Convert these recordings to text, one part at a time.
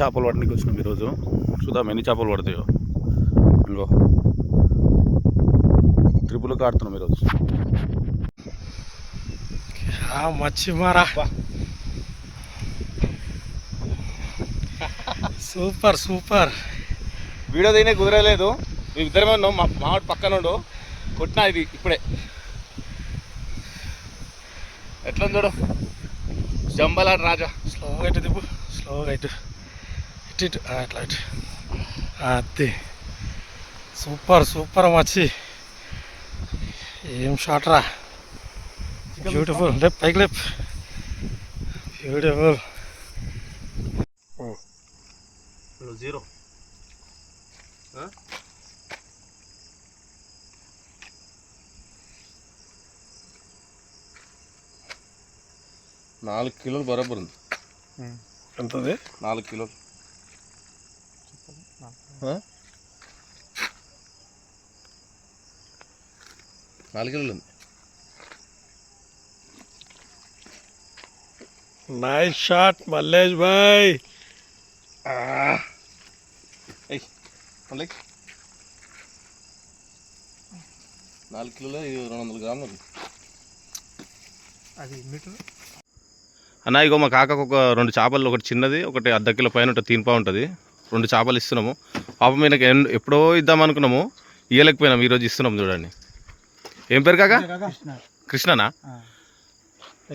చేపలు పట్టడానికి వచ్చినాం ఈరోజు. చూద్దాం ఎన్ని చేపలు పడతాయో. ఇంకో ట్రిపుల్ ఆడుతున్నాం ఈరోజు. మచ్చిమారా సూపర్ సూపర్. వీడియో తీనే కుదరలేదు, మేము ఇద్దరమే ఉన్నాం. మావాడు పక్కన ఉండు కొట్టినా ఇది ఇప్పుడే. ఎట్లా చూడు జంబలాడు రాజా. స్లోగా ఇటు దిప్పు, స్లోగా ఇటు ఇటు ఇటు అట్లా ఇటు. అది సూపర్ సూపర్ మచ్చి. ఏం షాట్ రా, బ్యూటిఫుల్. లేప్ పైకి లేప్, బ్యూటిఫుల్. 0 4 కిలోలు బరాబర్ ఉంది. ఎంతది? 4 కిలోలు. 4 కిలోలు ఉంది. నైస్ షాట్ మల్లేష్ భాయ్. 4 కిలోలు 200 గ్రాములు. అది మీటర్ అన్న. ఇగో మా కాకకు ఒక 2 చేపలు, ఒకటి చిన్నది, ఒకటి ½ కిలో పైన ఉంటుంది, తీన్పా ఉంటుంది. 2 చేపలు ఇస్తున్నాము. పాపం మీనకి ఎప్పుడో ఇద్దాం అనుకున్నాము, ఇవ్వలేకపోయినాము. ఈరోజు ఇస్తున్నాము చూడండి. ఏం పేరు కాక? కృష్ణనా?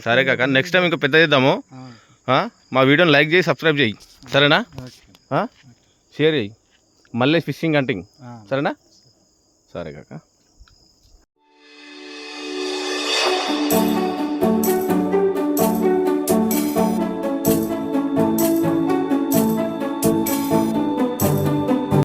సరే కాక, నెక్స్ట్ టైం ఇంకా పెద్ద ఇద్దాము. మా వీడియోని లైక్ చేయి, సబ్స్క్రైబ్ చేయి, సరేనా? షేర్ చేయి. మళ్ళీ ఫిషింగ్ హంటింగ్, సరేనా? సరే కాక.